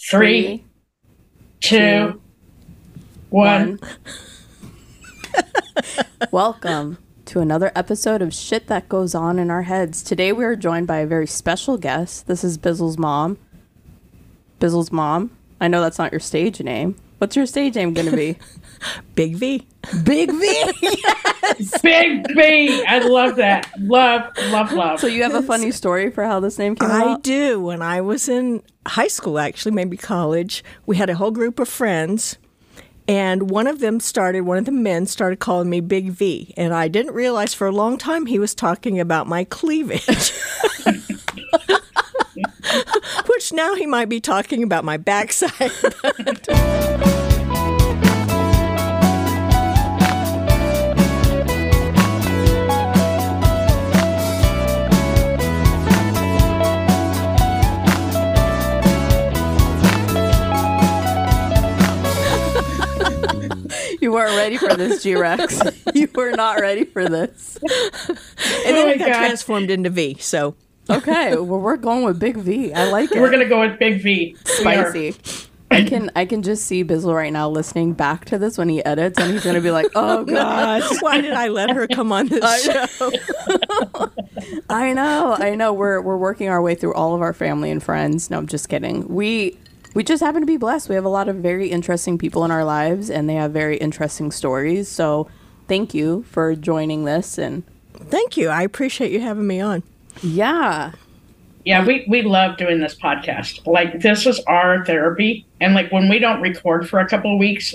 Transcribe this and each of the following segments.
3, 2, 1. Welcome to another episode of Shit That Goes On in Our Heads. Today we are joined by a very special guest. This is Bizzle's mom. Bizzle's mom. I know that's not your stage name. What's your stage name going to be? Big V. Big V. Yes. Big V. I love that. Love. So you have a funny story for how this name came about? I do. When I was in high school, actually, maybe college, we had a whole group of friends, and one of the men started calling me Big V, and I didn't realize for a long time he was talking about my cleavage. Which now he might be talking about my backside. You weren't ready for this, G-Rex. You were not ready for this. And then it got transformed into V, so... Okay, well, we're going with Big V. I like it. We're going to go with Big V. Spicy. I can just see Bizzle right now listening back to this when he edits, and he's going to be like, oh, gosh. Why did I let her come on this show? I know. We're working our way through all of our family and friends. No, I'm just kidding. We just happen to be blessed. We have a lot of very interesting people in our lives, and they have very interesting stories. So thank you for joining this. And thank you. I appreciate you having me on. Yeah, we love doing this podcast. Like, this is our therapy. And like, when we don't record for a couple of weeks,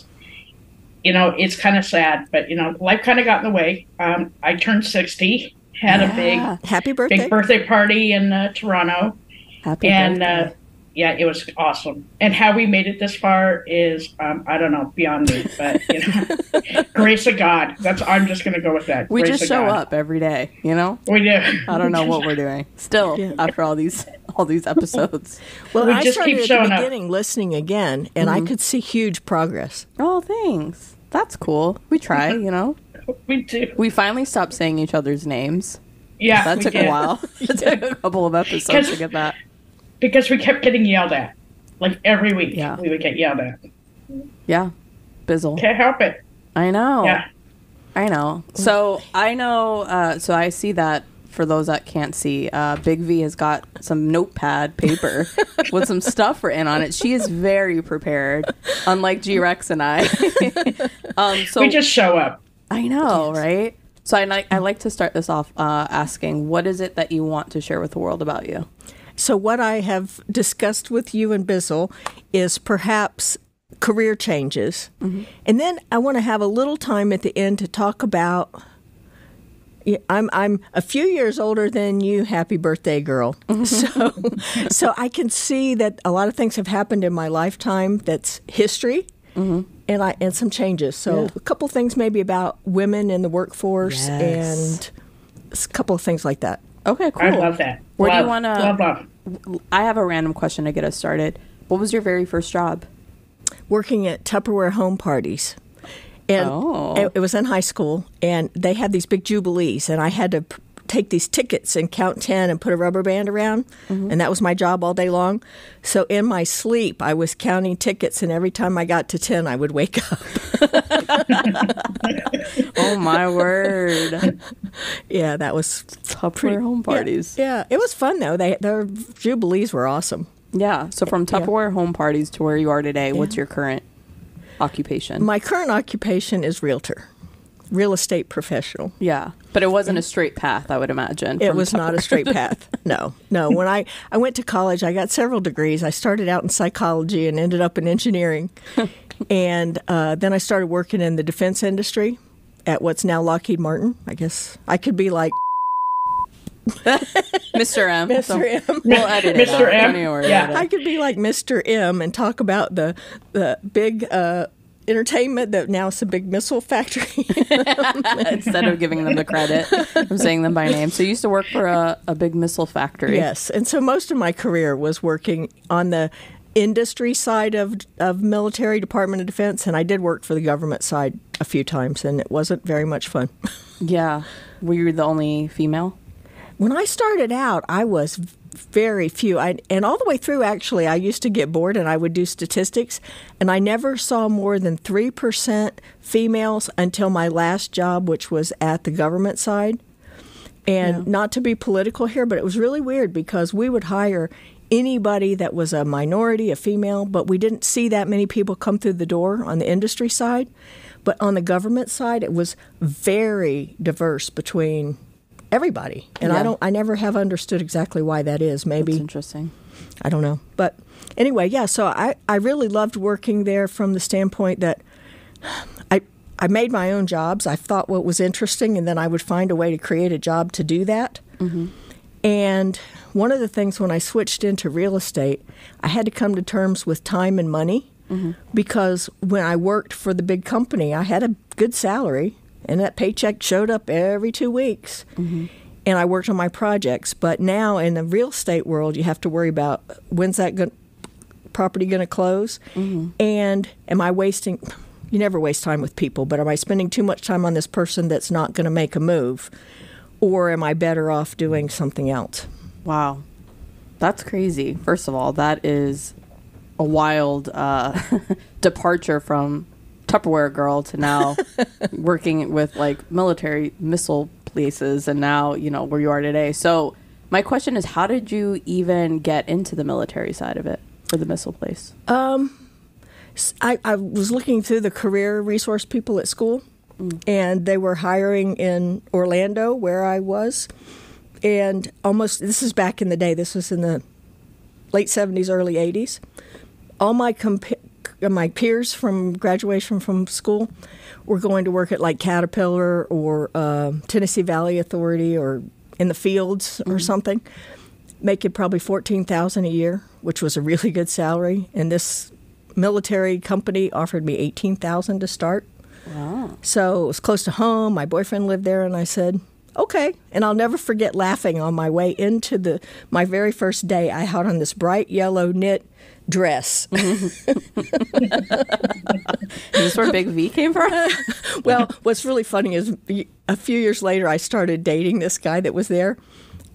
you know, it's kind of sad, but you know, life kind of got in the way. I turned 60, had a big big birthday party in Toronto. Happy birthday. Yeah, it was awesome. And how we made it this far is, I don't know, beyond me. But, you know, grace of God. I'm just going to go with that. We grace just show up every day, you know? We do. I don't know what we're doing. Still, after all these episodes. Well, I started at the beginning listening again, and I could see huge progress. Oh, thanks. That's cool. We try, you know? We do. We finally stopped saying each other's names. Yeah, that took a while. It took a couple of episodes to get that. Because we kept getting yelled at. Like, every week, we would get yelled at. Yeah. Bizzle. Can't help it. I know. Yeah. I know. So, so I see that, for those that can't see, Big V has got some notepad paper with some stuff written on it. She is very prepared, unlike G-Rex and I. So we just show up. I know, right? So I like to start this off asking, what is it that you want to share with the world about you? So what I have discussed with you and Bizzle is perhaps career changes. Mm-hmm. And then I want to have a little time at the end to talk about, I'm a few years older than you, happy birthday, girl. Mm-hmm. So I can see that a lot of things have happened in my lifetime that's history. Mm-hmm. And some changes. So a couple things maybe about women in the workforce and a couple of things like that. Okay, cool. I love that. Where do you want to... I have a random question to get us started. What was your very first job? Working at Tupperware home parties. And it was in high school, and they had these big jubilees, and I had to take these tickets and count 10 and put a rubber band around, and that was my job all day long. So in my sleep, I was counting tickets, and every time I got to 10, I would wake up. Oh, my word. Yeah, that was Tupperware home parties. Yeah, it was fun, though. Their jubilees were awesome. Yeah, so from Tupperware home parties to where you are today, what's your current occupation? My current occupation is realtor. Real estate professional. Yeah, but it wasn't a straight path, I would imagine. It was not a straight path. No. When I went to college, I got several degrees. I started out in psychology and ended up in engineering. And then I started working in the defense industry at what's now Lockheed Martin. I guess I could be like Mr. M. Mr. M. We'll edit it Mr. out. M. Yeah. I could be like Mr. M and talk about the big entertainment that now it's a big missile factory. Instead of giving them the credit of saying them by name. So you used to work for a big missile factory. Yes. And so most of my career was working on the industry side of military, Department of Defense, and I did work for the government side a few times, and it wasn't very much fun. Yeah. Were you the only female? When I started out, I was very few. And all the way through, actually, I used to get bored and I would do statistics, and I never saw more than 3% females until my last job, which was at the government side. And not to be political here, but it was really weird because we would hire anybody that was a minority, a female, but we didn't see that many people come through the door on the industry side. But on the government side, it was very diverse between everybody. And I never have understood exactly why that is. Maybe That's interesting. I don't know. But anyway, so I really loved working there from the standpoint that I made my own jobs. I thought what was interesting, and then I would find a way to create a job to do that. Mm-hmm. And one of the things when I switched into real estate, I had to come to terms with time and money. Mm-hmm. Because when I worked for the big company, I had a good salary, and that paycheck showed up every 2 weeks. Mm-hmm. And I worked on my projects. But now in the real estate world, you have to worry about when's that property going to close? Mm-hmm. And am I wasting... You never waste time with people, but am I spending too much time on this person that's not going to make a move? Or am I better off doing something else? Wow. That's crazy. First of all, that is a wild departure from Tupperware girl to now working with like military missile places and now, where you are today. So my question is, how did you even get into the military side of it for the missile place? I was looking through the career resource people at school, and they were hiring in Orlando, where I was. And this is back in the day, this was in the late 70s, early 80s. All my peers from graduation from school were going to work at like Caterpillar or Tennessee Valley Authority or in the fields or something, making probably $14,000 a year, which was a really good salary. And this military company offered me $18,000 to start. Wow. So it was close to home. My boyfriend lived there, and I said, okay. And I'll never forget laughing on my way into my very first day. I had on this bright yellow knit dress. Is this where Big V came from? Well, what's really funny is a few years later, I started dating this guy that was there.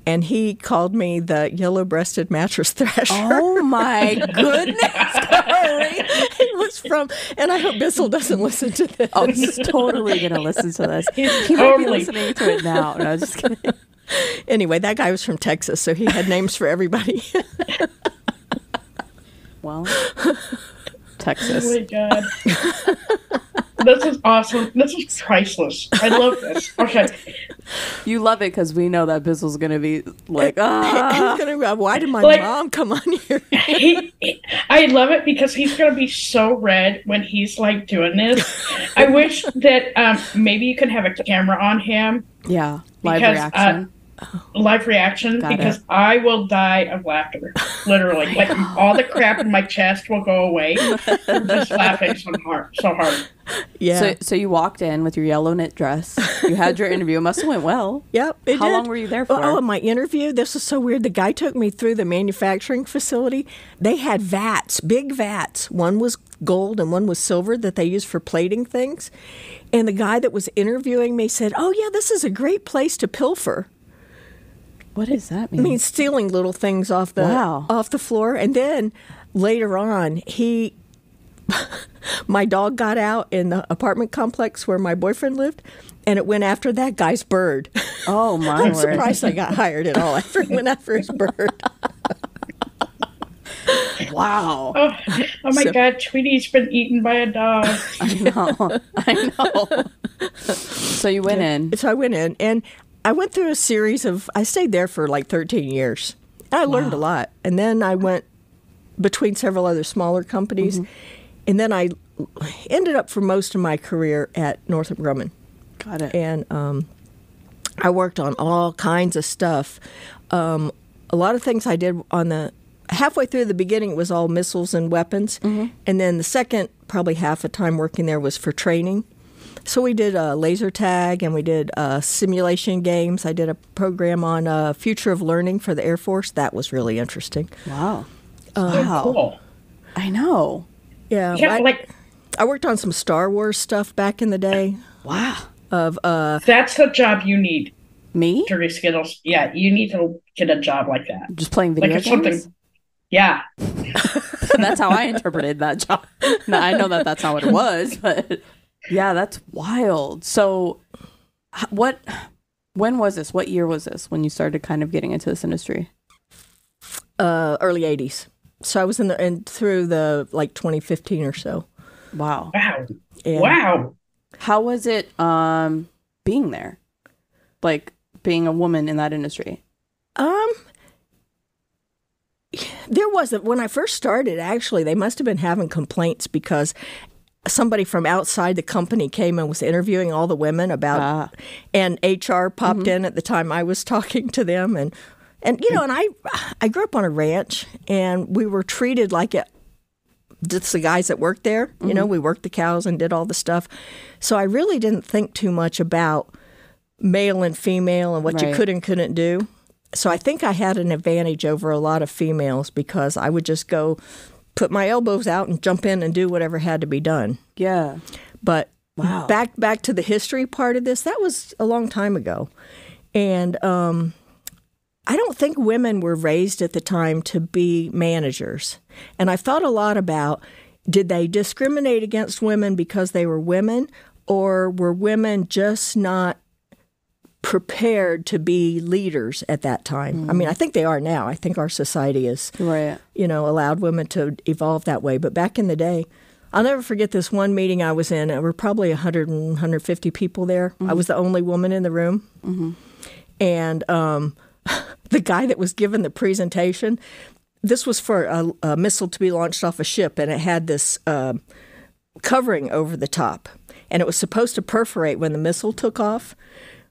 And he called me the yellow-breasted mattress thrasher. Oh, my goodness. It was from, and I hope Bissell doesn't listen to this. Oh, he's totally going to listen to this. He might be listening to it now. No, just kidding. Anyway, that guy was from Texas, so he had names for everybody. Well, Texas. Oh, my God. This is awesome. This is priceless. I love this. Okay. You love it because we know that Bissell's going to be like, He's going to go, why did my mom come on here? I love it because he's going to be so red when he's like doing this. I wish that maybe you could have a camera on him. Yeah. Live reaction. Live reaction. Because I will die of laughter. Literally. Like all the crap in my chest will go away. I'm just laughing so hard. Yeah. So you walked in with your yellow knit dress. You had your interview. It must have went well. Yep. How long were you there for? Oh, my interview. This was so weird. The guy took me through the manufacturing facility. They had vats, big vats. One was gold and one was silver that they used for plating things. And the guy that was interviewing me said, "Oh yeah, this is a great place to pilfer." What does that mean? I mean, stealing little things off the floor. And then later on, my dog got out in the apartment complex where my boyfriend lived, and it went after that guy's bird. Oh, my I'm word. surprised I got hired at all. It went after his bird. Wow. Oh my God, Tweety's been eaten by a dog. I know. So you went in. So I went in, and I went through a series I stayed there for like 13 years. I learned a lot. And then I went between several other smaller companies. Mm-hmm. And then I ended up for most of my career at Northrop Grumman. Got it. And I worked on all kinds of stuff. A lot of things I did halfway through the beginning, it was all missiles and weapons. Mm-hmm. And then the second, probably half the time working there was for training. So we did laser tag and we did simulation games. I did a program on future of learning for the Air Force. That was really interesting. Wow. Cool. I know. Yeah. I worked on some Star Wars stuff back in the day. Wow. That's the job you need. Me? Dirty Skittles. Yeah, you need to get a job like that. Just playing video Like it's games? something. Yeah. That's how I interpreted that job. No, I know that that's not what it was, but yeah, that's wild. So when was this? What year was this when you started kind of getting into this industry? Early 80s. So I was through the like 2015 or so. Wow. Wow. Yeah. Wow. How was it being there? Like being a woman in that industry? There wasn't. When I first started, actually, they must have been having complaints because somebody from outside the company came and was interviewing all the women about, and HR popped in at the time I was talking to them. And you know, and I grew up on a ranch, and we were treated like it. Just the guys that worked there, you know, we worked the cows and did all the stuff. So I really didn't think too much about male and female and what you could and couldn't do. So I think I had an advantage over a lot of females because I would just go put my elbows out and jump in and do whatever had to be done. Yeah. But back to the history part of this, that was a long time ago. And I don't think women were raised at the time to be managers. And I've thought a lot about, did they discriminate against women because they were women, or were women just not prepared to be leaders at that time? I mean, I think they are now. I think our society has, you know, allowed women to evolve that way. But back in the day, I'll never forget this one meeting I was in. There were probably 100 and 150 people there. I was the only woman in the room. And the guy that was given the presentation, this was for a missile to be launched off a ship, and it had this covering over the top. And it was supposed to perforate when the missile took off.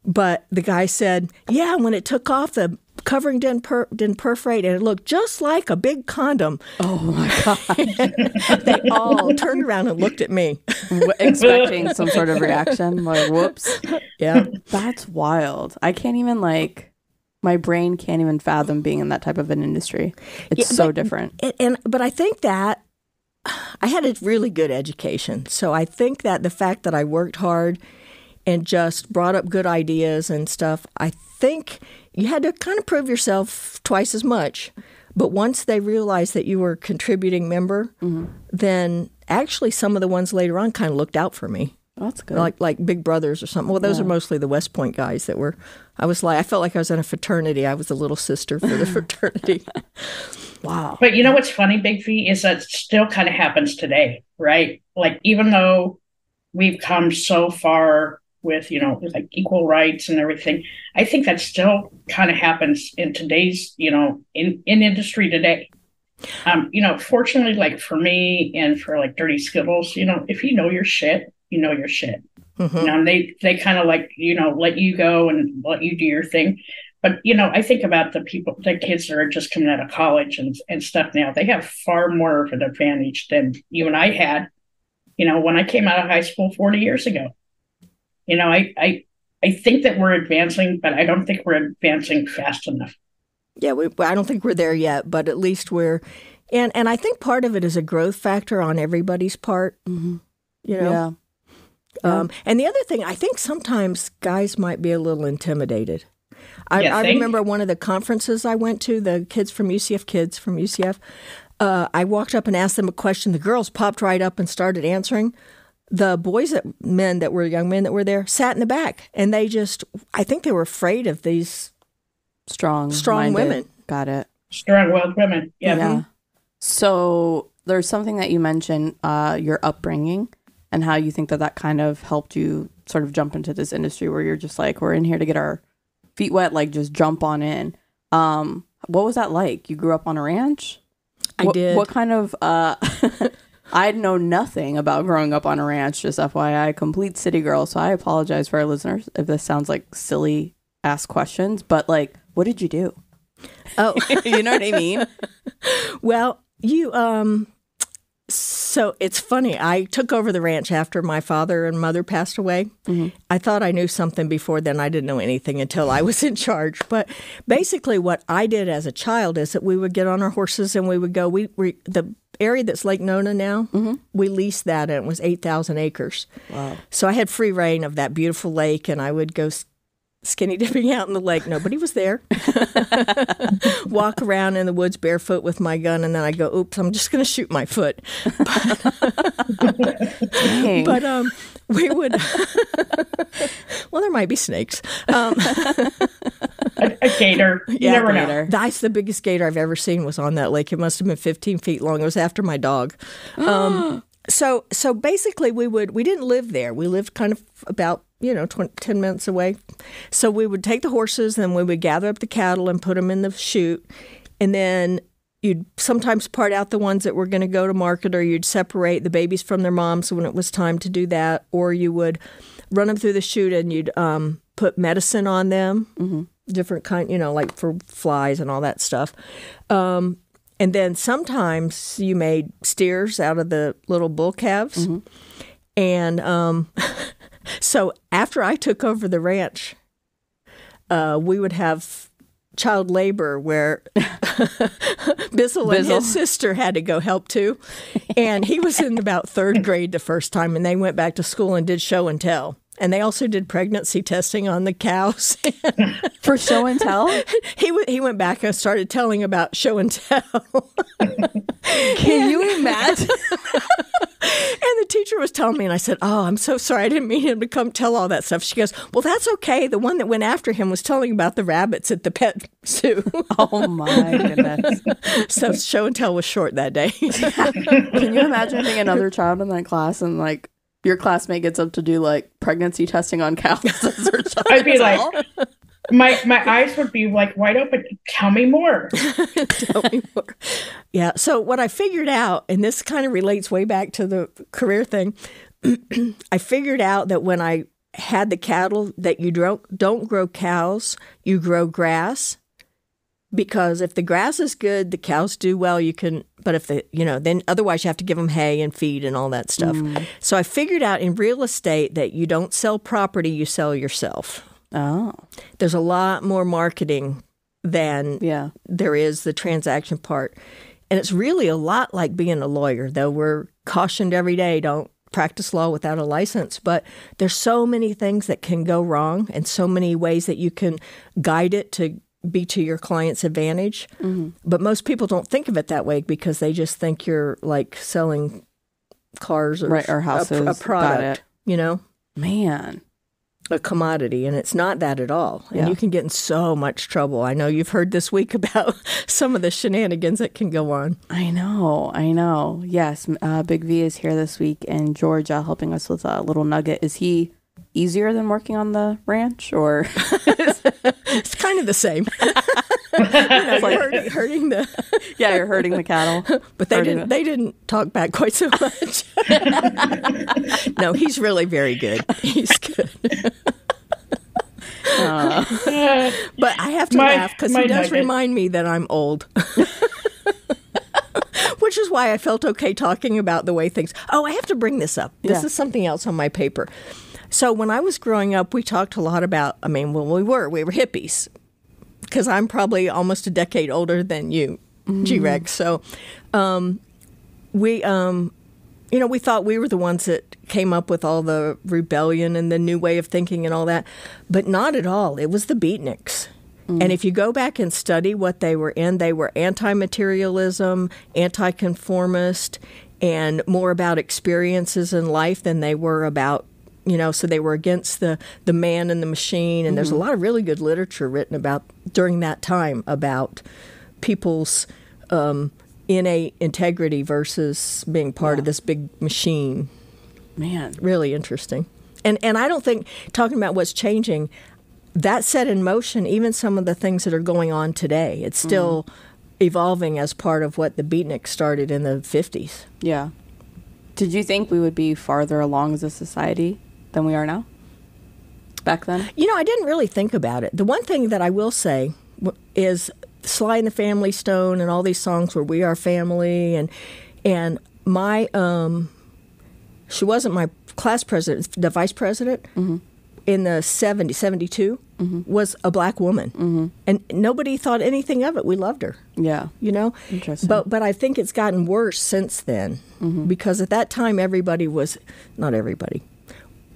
But the guy said, yeah, when it took off, the covering didn't perforate, and it looked just like a big condom. Oh, my God. They all turned around and looked at me. Expecting some sort of reaction, like, whoops. Yeah. That's wild. I can't even, my brain can't even fathom being in that type of an industry. It's so different. But I think that I had a really good education. So I think that the fact that I worked hard and just brought up good ideas and stuff, I think you had to kind of prove yourself twice as much. But once they realized that you were a contributing member, then actually some of the ones later on kind of looked out for me. That's good. Like big brothers or something. Well, those are mostly the West Point guys that were, I felt like I was in a fraternity. I was the little sister for the fraternity. Wow. But you know what's funny, Big V, is that it still kind of happens today, right? Like, even though we've come so far with, you know, like equal rights and everything, I think that still kind of happens in today's, you know, in industry today. You know, fortunately, like for me and for like Dirty Skittles, you know, if you know your shit, you know your shit. You know, and they kind of like, you know, let you go and let you do your thing. But, you know, I think about the kids that are just coming out of college and stuff now. They have far more of an advantage than you and I had, you know, when I came out of high school 40 years ago. You know, I think that we're advancing, but I don't think we're advancing fast enough. Yeah, I don't think we're there yet, but at least we're, and I think part of it is a growth factor on everybody's part. You know, and the other thing, I think sometimes guys might be a little intimidated. I remember one of the conferences I went to, the kids from UCF. I walked up and asked them a question. The girls popped right up and started answering. The young men that were there, sat in the back, and they just, I think they were afraid of these strong women. Got it. Strong-willed women. Yeah. So there's something that you mentioned, your upbringing, and how you think that kind of helped you sort of jump into this industry where you're just like, we're in here to get our feet wet, like just jump on in. What was that like? You grew up on a ranch? I did. What kind of... I know nothing about growing up on a ranch, just FYI, complete city girl. So I apologize for our listeners if this sounds like silly ass questions, but like, what did you do? Oh, you know what I mean? Well, so it's funny. I took over the ranch after my father and mother passed away. I thought I knew something before then. I didn't know anything until I was in charge. But basically what I did as a child is that we would get on our horses and we would go, the area that's Lake Nona now, we leased that, and it was 8,000 acres. Wow. So I had free reign of that beautiful lake, and I would go skinny dipping out in the lake. Nobody was there. Walk around in the woods barefoot with my gun, and then I go, oops, I'm just going to shoot my foot. But we would, well, there might be snakes. A gator. You never know. That's the biggest gator I've ever seen was on that lake. It must have been 15 feet long. It was after my dog. So basically we didn't live there. We lived kind of about 10 minutes away. So we would take the horses and we would gather up the cattle and put them in the chute. And then you'd sometimes part out the ones that were going to go to market, or you'd separate the babies from their moms when it was time to do that. Or you would run them through the chute and you'd put medicine on them, different kind, like for flies and all that stuff. And then sometimes you made steers out of the little bull calves. And so after I took over the ranch, we would have child labor where Bizzle and his sister had to go help too. And he was in about third grade the first time, and they went back to school and did show and tell. And they also did pregnancy testing on the cows. For show and tell? He went back and started telling about show and tell. Can you imagine? And the teacher was telling me, and I said, oh, I'm so sorry. I didn't mean him to come tell all that stuff. She goes, well, that's okay. The one that went after him was telling about the rabbits at the pet zoo. Oh, my goodness. So show and tell was short that day. Can you imagine being another child in that class and, like, your classmate gets up to do, like, pregnancy testing on cows as their child? I'd be like, my eyes would be, like, wide open. Tell me more. Tell me more. Yeah. So what I figured out, and this kind of relates way back to the career thing, I figured out that when I had the cattle, that you don't grow cows, you grow grass. Because if the grass is good, the cows do well, but if then otherwise you have to give them hay and feed and all that stuff. So I figured out in real estate that you don't sell property, you sell yourself. Oh. There's a lot more marketing than there is the transaction part. And it's really a lot like being a lawyer, though we're cautioned every day, don't practice law without a license. But there's so many things that can go wrong and so many ways that you can guide it to be to your client's advantage. But most people don't think of it that way because they just think you're like selling cars or houses, a product, Man. A commodity, and it's not that at all. And you can get in so much trouble. I know you've heard this week about some of the shenanigans that can go on. I know. Yes, Big V is here this week in Georgia helping us with a little nugget. Is he easier than working on the ranch, or? It's kind of the same. You're hurting the... Yeah, you're hurting the cattle. But they didn't talk back quite so much. No, he's really very good. He's good. But I have to laugh because he does remind me that I'm old. Which is why I felt okay talking about the way things... Oh, I have to bring this up. This is something else on my paper. So when I was growing up, we talked a lot about, we were hippies, because I'm probably almost a decade older than you, G-Rex. So we thought we were the ones that came up with all the rebellion and the new way of thinking and all that, but not at all. It was the Beatniks. And if you go back and study what they were anti-materialism, anti-conformist, and more about experiences in life than they were about, so they were against the man and the machine. And there's a lot of really good literature written about during that time about people's innate integrity versus being part of this big machine. Man. Really interesting. And I don't think, talking about what's changing, that set in motion even some of the things that are going on today. It's still evolving as part of what the Beatnik started in the 50s. Yeah. Did you think we would be farther along as a society than we are now? Back then? I didn't really think about it. The one thing that I will say is Sly and the Family Stone and all these songs where we are family, and my she wasn't my class president, the vice president in the 72 was a black woman. And nobody thought anything of it. We loved her. Yeah. Interesting. But I think it's gotten worse since then because at that time everybody was, not everybody,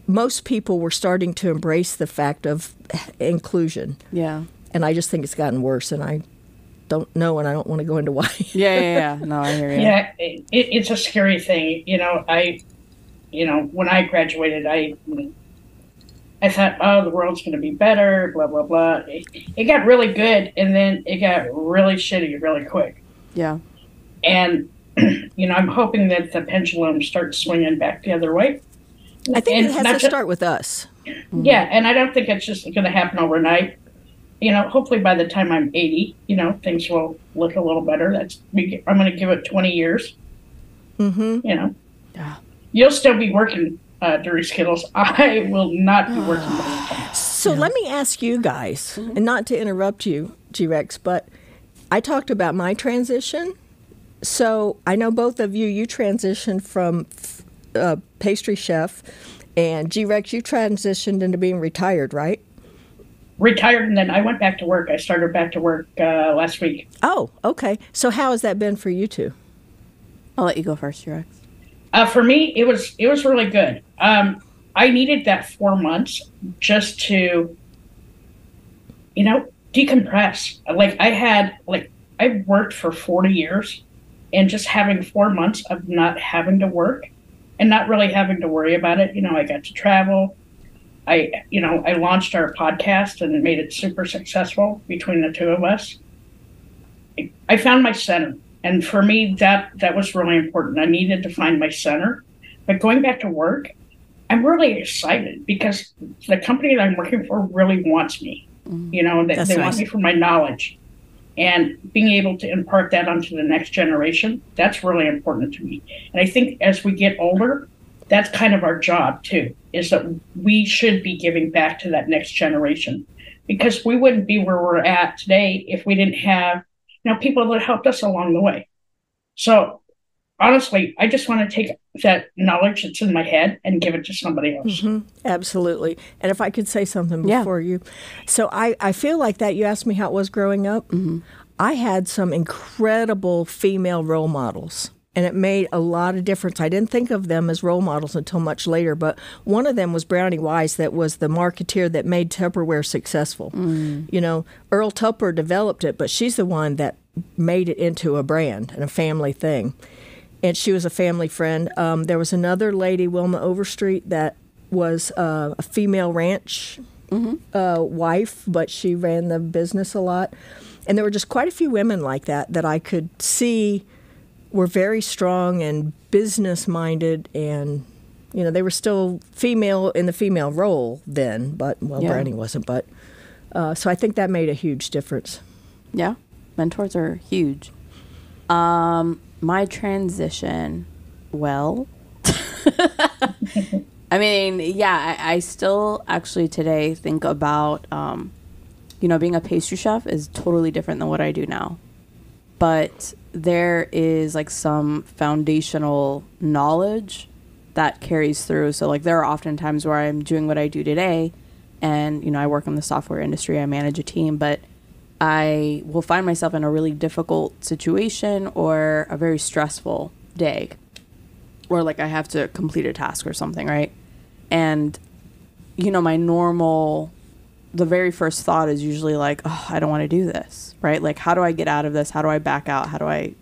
most people were starting to embrace the fact of inclusion. Yeah. And I just think it's gotten worse, and I don't know, and I don't want to go into why. Yeah. No, I hear you. Yeah, it's a scary thing. When I graduated, I thought, oh, the world's going to be better, blah, blah, blah. It got really good, and then it got really shitty really quick. Yeah. And, I'm hoping that the pendulum starts swinging back the other way. I think it has to start with us. Yeah, and I don't think it's just going to happen overnight. Hopefully by the time I'm 80, things will look a little better. I'm going to give it 20 years. Mm-hmm. Yeah. You'll still be working, Dirty Skittles. I will not be working by the time. So let me ask you guys, and not to interrupt you, G-Rex, but I talked about my transition. So I know both of you transitioned from pastry chef, and G-Rex, you transitioned into being retired, right? Retired, and then I went back to work. I started back to work last week. Oh, okay. So how has that been for you two? I'll let you go first, G-Rex. For me, it was really good. I needed that 4 months just to, decompress. I've worked for 40 years, and just having 4 months of not having to work and not really having to worry about it. I got to travel. I launched our podcast and made it super successful between the two of us. I found my center. And for me, that was really important. I needed to find my center. But going back to work, I'm really excited because the company that I'm working for really wants me. They want me for my knowledge. And being able to impart that onto the next generation, that's really important to me. And I think as we get older, that's kind of our job too, is that we should be giving back to that next generation, because we wouldn't be where we're at today if we didn't have, people that helped us along the way. So honestly, I just want to take that knowledge that's in my head and give it to somebody else. Mm-hmm. Absolutely. And if I could say something before you. So I feel like that. You asked me how it was growing up. Mm-hmm. I had some incredible female role models, and it made a lot of difference. I didn't think of them as role models until much later, but one of them was Brownie Wise, that was the marketeer that made Tupperware successful. Mm. Earl Tupper developed it, but she's the one that made it into a brand and a family thing. And she was a family friend. There was another lady, Wilma Overstreet, that was a female ranch wife, but she ran the business a lot. And there were just quite a few women like that I could see were very strong and business-minded, and, they were still female in the female role then, but, Brownie wasn't. But so I think that made a huge difference. Yeah. Mentors are huge. My transition, I still actually today think about, being a pastry chef is totally different than what I do now. But there is some foundational knowledge that carries through. So there are often times where I'm doing what I do today, and, I work in the software industry, I manage a team, but I will find myself in a really difficult situation or a very stressful day, or I have to complete a task or something, right? And, the very first thought is usually I don't want to do this, right? How do I get out of this? How do I back out? How do I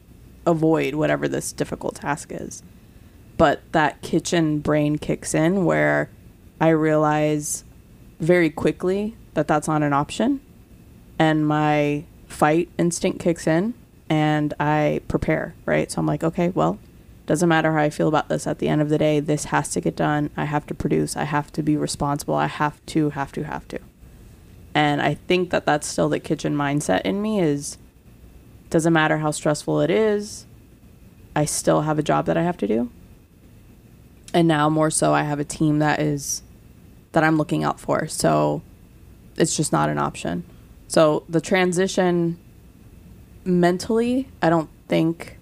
avoid whatever this difficult task is? But that kitchen brain kicks in where I realize very quickly that that's not an option. And my fight instinct kicks in, and I prepare, right? So I'm okay, doesn't matter how I feel about this. At the end of the day, this has to get done. I have to produce. I have to be responsible. I have to. And I think that that's still the kitchen mindset in me is, doesn't matter how stressful it is, I still have a job that I have to do. And now more so, I have a team that I'm looking out for. So it's just not an option. So the transition mentally, I don't think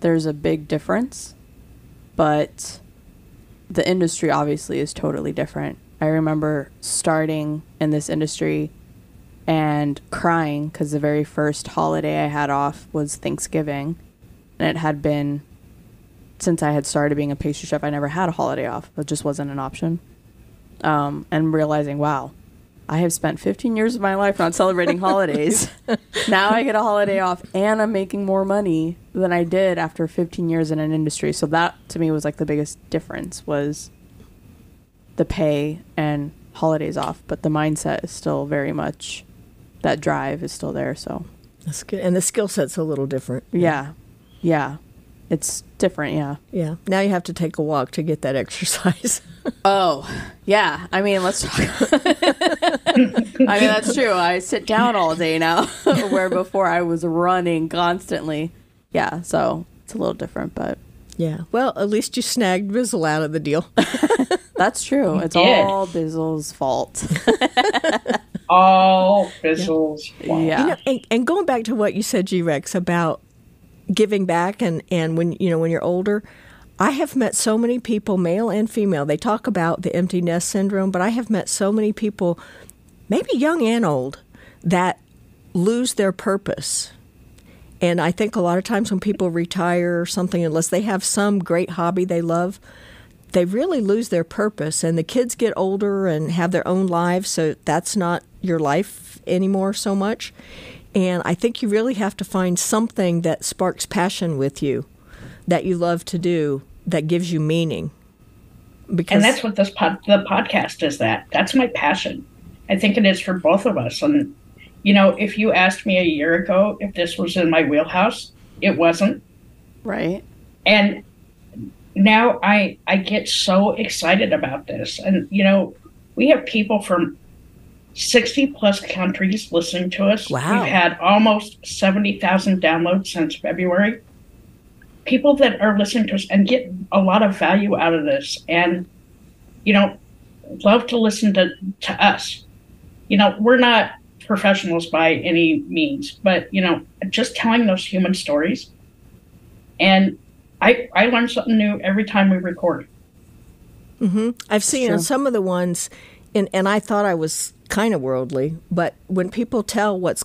there's a big difference, but the industry obviously is totally different. I remember starting in this industry and crying because the very first holiday I had off was Thanksgiving, and it had been, since I had started being a pastry chef, I never had a holiday off. It just wasn't an option. and realizing, wow, I have spent 15 years of my life not celebrating holidays. Now I get a holiday off and I'm making more money than I did after 15 years in an industry. So that to me was like the biggest difference, was the pay and holidays off. But the mindset is still very much, that drive is still there. So that's good. And the skill set's a little different. Yeah. It's different, yeah. Yeah. Now you have to take a walk to get that exercise. Oh, yeah. I mean, let's talk. I mean, that's true. I sit down all day now, where before I was running constantly. Yeah, so it's a little different, but. Yeah. Well, at least you snagged Bizzle out of the deal. That's true. It's all Bizzle's fault. All Bizzle's fault. Yeah. And going back to what you said, G-Rex, about giving back and when you're older, I have met so many people, male and female. They talk about the empty nest syndrome, but I have met so many people, maybe young and old, that lose their purpose. And I think a lot of times when people retire or something, unless they have some great hobby they love, they really lose their purpose. And the kids get older and have their own lives, so that's not your life anymore so much. And I think you really have to find something that sparks passion with you, that you love to do, that gives you meaning. And that's what the podcast is. That's my passion. I think it is for both of us. And, if you asked me a year ago if this was in my wheelhouse, it wasn't. Right. And now I get so excited about this. And, we have people from 60 plus countries listening to us. Wow. We've had almost 70,000 downloads since February. People that are listening to us and get a lot of value out of this, and love to listen to us. We're not professionals by any means, but just telling those human stories. And I learn something new every time we record. Mm-hmm. I've seen some of the ones, and I thought I was kind of worldly, but when people tell what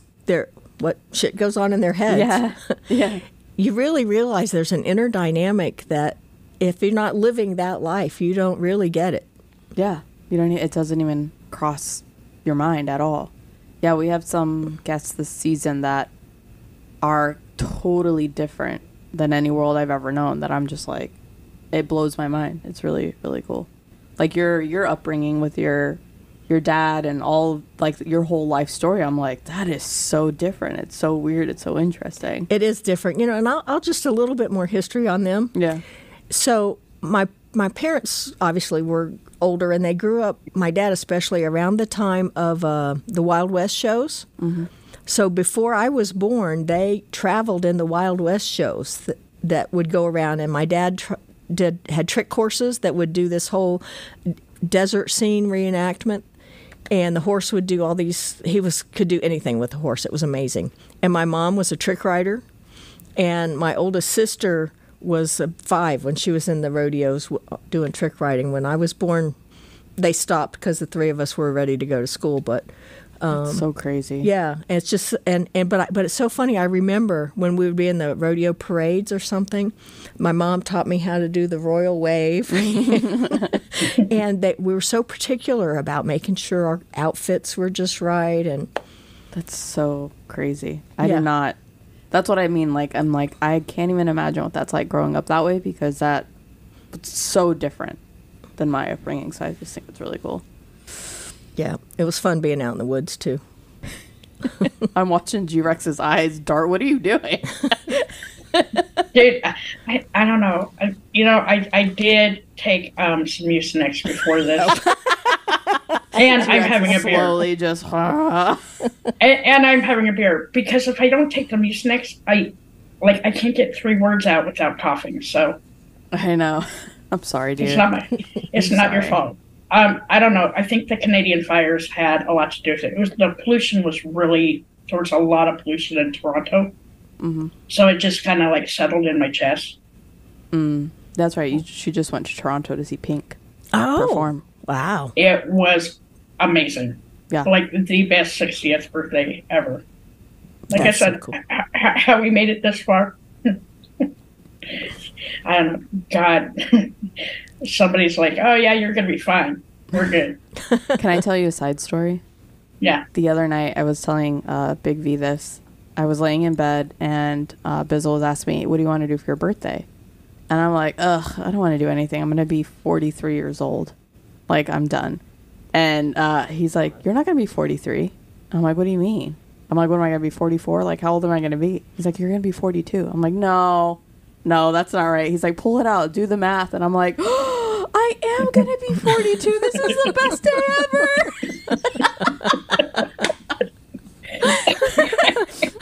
shit goes on in their heads, yeah. You really realize there's an inner dynamic that if you're not living that life, you don't really get it. Yeah, it doesn't even cross your mind at all. Yeah, we have some guests this season that are totally different than any world I've ever known, that I'm just like, it blows my mind. It's really, really cool. Like your upbringing with your dad and all, like, your whole life story, I'm like, that is so different. It's so weird. It's so interesting. It is different, and I'll just a little bit more history on them. Yeah. So my parents obviously were older, and they grew up, my dad especially, around the time of the Wild West shows. Mm-hmm. So before I was born, they traveled in the Wild West shows that would go around, and my dad had trick horses that would do this whole desert scene reenactment. And the horse would do all these, could do anything with the horse. It was amazing. And my mom was a trick rider. And my oldest sister was 5 when she was in the rodeos doing trick riding. When I was born, they stopped because the 3 of us were ready to go to school. But it's so crazy. Yeah, it's just but it's so funny. I remember when we would be in the rodeo parades or something. My mom taught me how to do the royal wave, and we were so particular about making sure our outfits were just right. And that's so crazy. I do not. That's what I mean. Like, I'm like, I can't even imagine what that's like growing up that way, because it's so different than my upbringing. So I just think it's really cool. Yeah, it was fun being out in the woods, too. I'm watching G-Rex's eyes dart. What are you doing? Dude, I don't know. I did take some Mucinex before this. And I'm having a beer. Slowly just... and I'm having a beer. Because if I don't take the Mucinex, I can't get 3 words out without coughing, so... I know. I'm sorry, dude. It's not your fault. I don't know. I think the Canadian fires had a lot to do with it. The pollution was really, there was a lot of pollution in Toronto. Mm-hmm. So it just kind of like settled in my chest. That's right. She just went to Toronto to see Pink perform. Wow. It was amazing. Yeah. Like the best 60th birthday ever. Like That's I said, so cool. How we made it this far. I don't know. God. Somebody's like, oh, yeah, you're going to be fine. We're good. Can I tell you a side story? Yeah. The other night, I was telling Big V this. I was laying in bed, and Bizzle was asking me, what do you want to do for your birthday? And I'm like, ugh, I don't want to do anything. I'm going to be 43 years old. Like, I'm done. And he's like, you're not going to be 43. I'm like, what do you mean? I'm like, what am I going to be, 44? Like, how old am I going to be? He's like, you're going to be 42. I'm like, no, that's not right. He's like, pull it out, do the math. And I'm like, oh, I am going to be 42. This is the best day ever.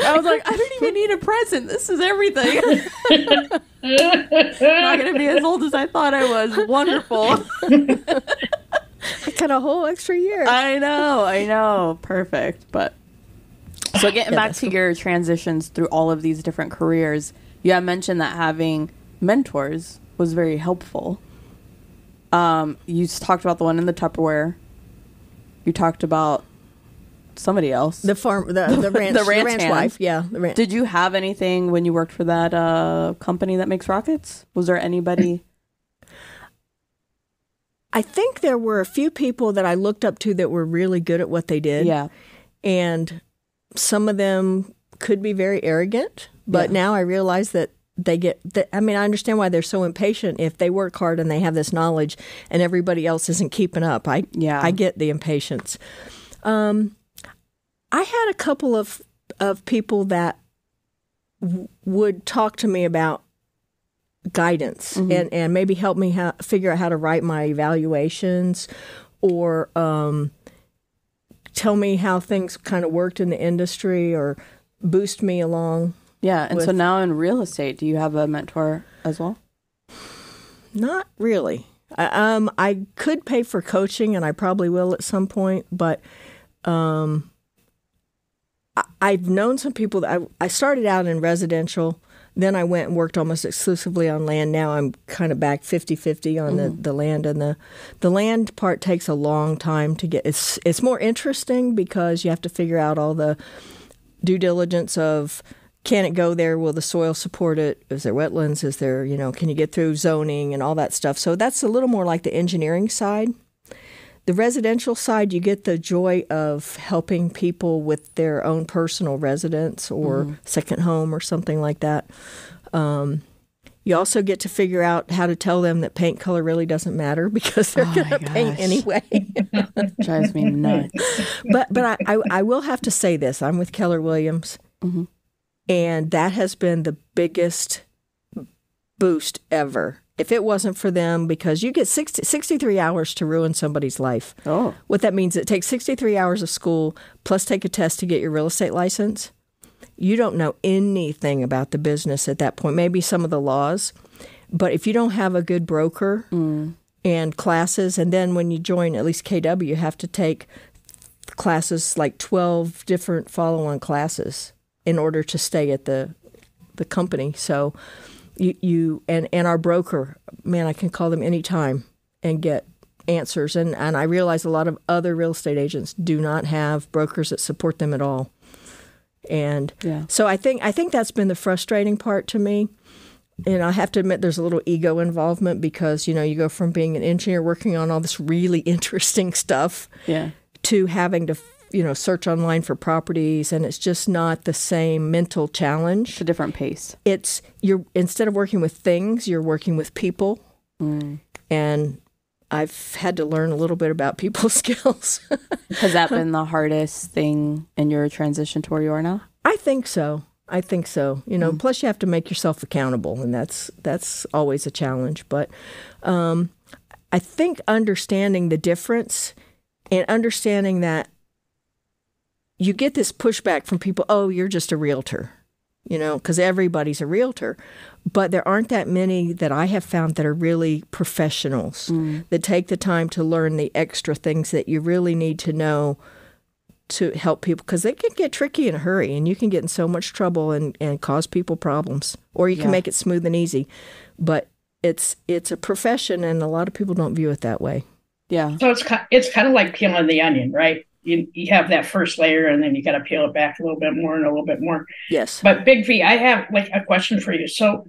I was like, I don't even need a present. This is everything. I'm not going to be as old as I thought I was. Wonderful. I got a whole extra year. I know. Perfect. But so getting back to your transitions through all of these different careers, you have mentioned that having mentors was very helpful. You talked about the one in the Tupperware. You talked about somebody else. The ranch wife. Yeah. Did you have anything when you worked for that company that makes rockets? Was there anybody? I think there were a few people that I looked up to that were really good at what they did. Yeah. And some of them could be very arrogant, but now I realize that I understand why they're so impatient if they work hard and they have this knowledge and everybody else isn't keeping up. I get the impatience. I had a couple of people that would talk to me about guidance and maybe help me figure out how to write my evaluations or tell me how things kind of worked in the industry or boost me along. Yeah, and so now in real estate, do you have a mentor as well? Not really. I could pay for coaching, and I probably will at some point, but I've known some people that I started out in residential, then I went and worked almost exclusively on land. Now I'm kind of back 50-50 on the land, and the land part takes a long time to get. It's more interesting because you have to figure out all the due diligence of, can it go there? Will the soil support it? Is there wetlands? Is there, can you get through zoning and all that stuff? So that's a little more like the engineering side. The residential side, you get the joy of helping people with their own personal residence or second home or something like that. You also get to figure out how to tell them that paint color really doesn't matter because they're going to paint anyway. Drives me nuts. But I will have to say this. I'm with Keller Williams, and that has been the biggest boost ever. If it wasn't for them, because you get 63 hours to ruin somebody's life. Oh. What that means, it takes 63 hours of school plus take a test to get your real estate license. You don't know anything about the business at that point, maybe some of the laws. But if you don't have a good broker and classes, and then when you join at least KW, you have to take classes, like 12 different follow-on classes in order to stay at the company. So you and our broker, man, I can call them anytime and get answers. And I realize a lot of other real estate agents do not have brokers that support them at all. And so I think that's been the frustrating part to me. And I have to admit there's a little ego involvement because, you go from being an engineer working on all this really interesting stuff to having to search online for properties, and it's just not the same mental challenge. It's a different pace. You're instead of working with things, you're working with people. And I've had to learn a little bit about people skills. Has that been the hardest thing in your transition to where you are now? I think so. Plus you have to make yourself accountable, and that's always a challenge. But I think understanding the difference and understanding that you get this pushback from people, oh, you're just a realtor, because everybody's a realtor. But there aren't that many that I have found that are really professionals that take the time to learn the extra things that you really need to know to help people, because they can get tricky in a hurry, and you can get in so much trouble and cause people problems, or you can make it smooth and easy. But it's a profession, and a lot of people don't view it that way. Yeah. So it's kind of like peeling the onion, right? You have that first layer, and then you got to peel it back a little bit more and a little bit more. Yes. But Big V, I have a question for you. So,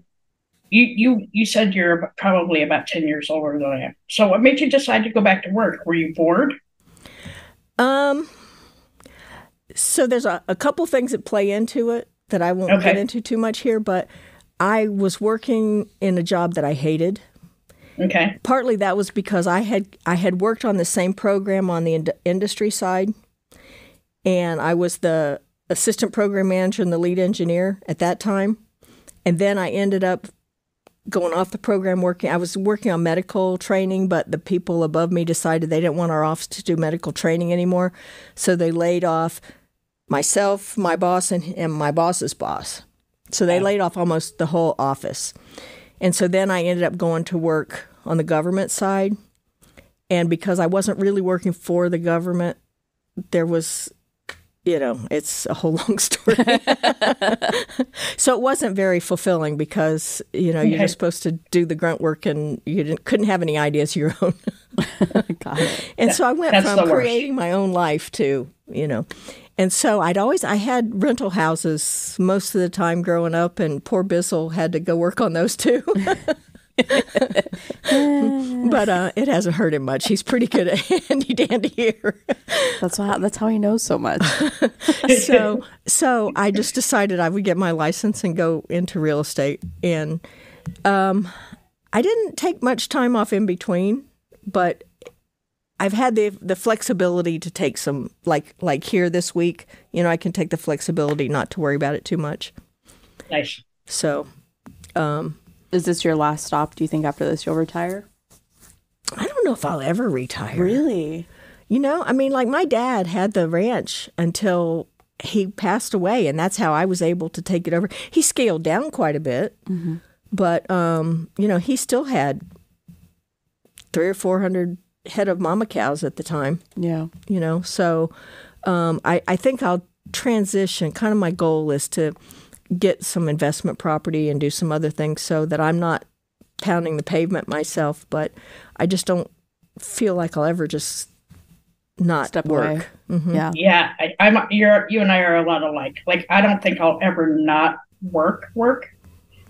you said you're probably about 10 years older than I am. So what made you decide to go back to work? Were you bored? So there's a couple things that play into it that I won't get into too much here, but I was working in a job that I hated. Okay. Partly that was because I had worked on the same program on the industry side, and I was the assistant program manager and the lead engineer at that time. And then I ended up going off the program working. I was working on medical training, but the people above me decided they didn't want our office to do medical training anymore. So they laid off myself, my boss, and my boss's boss. So they laid off almost the whole office. And so then I ended up going to work on the government side. And because I wasn't really working for the government, there was, it's a whole long story. So it wasn't very fulfilling because, you're just supposed to do the grunt work and you couldn't have any ideas of your own. Got it. And so I went from creating my own life to, And so I had rental houses most of the time growing up, and poor Bissell had to go work on those too. But it hasn't hurt him much. He's pretty good at handy-dandy here. That's how he knows so much. So I just decided I would get my license and go into real estate. And I didn't take much time off in between, but I've had the flexibility to take some, like here this week, I can take the flexibility not to worry about it too much. Nice. So, is this your last stop? Do you think after this you'll retire? I don't know if I'll ever retire. Really? Like my dad had the ranch until he passed away, and that's how I was able to take it over. He scaled down quite a bit, but, he still had 300 or 400 head of mama cows at the time. Yeah. So I think I'll transition. Kind of my goal is to get some investment property and do some other things so that I'm not pounding the pavement myself, but I just don't feel like I'll ever just not step work. Away. Mm-hmm. Yeah. Yeah. You and I are a lot alike. Like, I don't think I'll ever not work.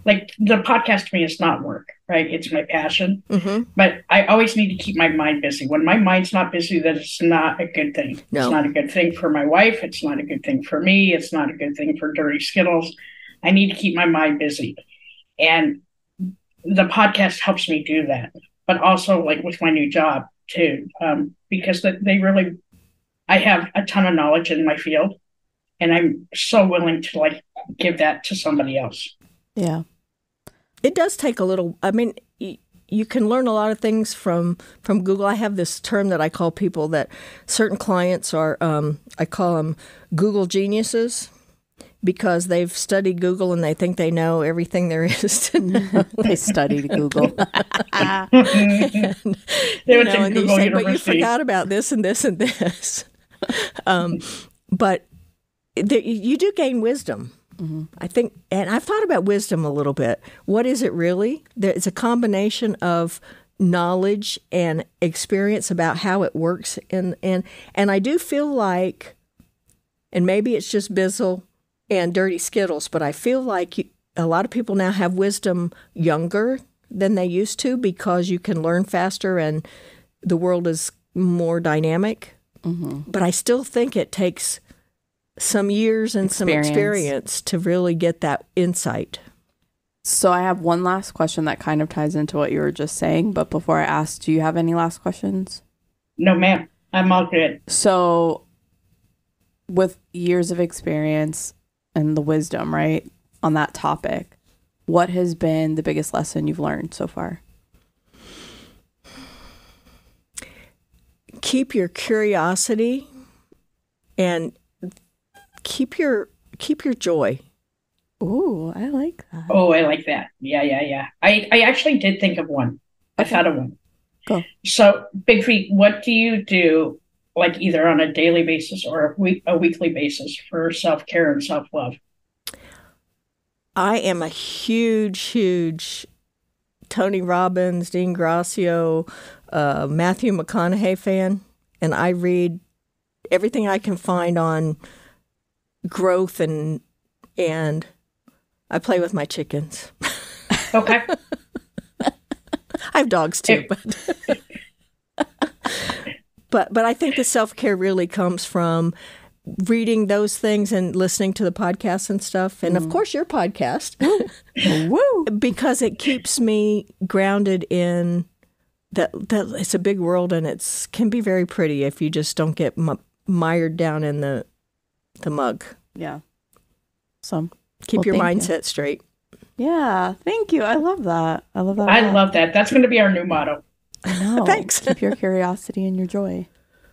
Like, the podcast to me is not work, right? It's my passion. Mm-hmm. But I always need to keep my mind busy. When my mind's not busy, that is not a good thing. No. It's not a good thing for my wife. It's not a good thing for me. It's not a good thing for Dirty Skittles. I need to keep my mind busy. And the podcast helps me do that. But also, like, with my new job, too, because I have a ton of knowledge in my field. And I'm so willing to, give that to somebody else. Yeah. It does take a little, you can learn a lot of things from Google. I have this term that I call people that certain clients are, I call them Google geniuses because they've studied Google and they think they know everything there is to know. They studied Google. and they say, but you forgot about this and this and this. But you do gain wisdom. Mm-hmm. I think, and I've thought about wisdom a little bit. What is it really? It's a combination of knowledge and experience about how it works. And I do feel like, and maybe it's just Bizzle and Dirty Skittles, but I feel like a lot of people now have wisdom younger than they used to because you can learn faster and the world is more dynamic. Mm-hmm. But I still think it takes some years and some experience to really get that insight. So I have one last question that kind of ties into what you were just saying. But before I ask, do you have any last questions? No, ma'am. I'm all good. So with years of experience and the wisdom, right, on that topic, what has been the biggest lesson you've learned so far? Keep your curiosity and keep your joy. Ooh, I like that. Oh, I like that. Yeah. I actually did think of one. Okay. I thought of one. Go. So, Big Feet, what do you do, like either on a daily basis or a weekly basis for self-care and self-love? I am a huge Tony Robbins, Dean Gracio, Matthew McConaughey fan, and I read everything I can find on growth and I play with my chickens. Okay. I have dogs too, but I think the self-care really comes from reading those things and listening to the podcasts and stuff. And of course your podcast. Woo! Because it keeps me grounded in that it's a big world, and it can be very pretty if you just don't get mired down in the mug. Yeah. So keep your mindset straight. Yeah, thank you. I love that. I love that. I love that. That's going to be our new motto. I know. Thanks. Keep your curiosity and your joy.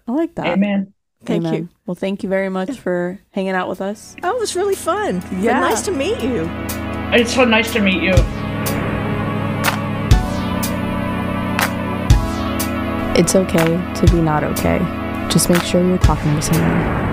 I like that. Amen. Thank you. Well, thank you very much for hanging out with us. Oh, it was really fun. Yeah. And nice to meet you. It's so nice to meet you. It's okay to be not okay. Just make sure you're talking to someone.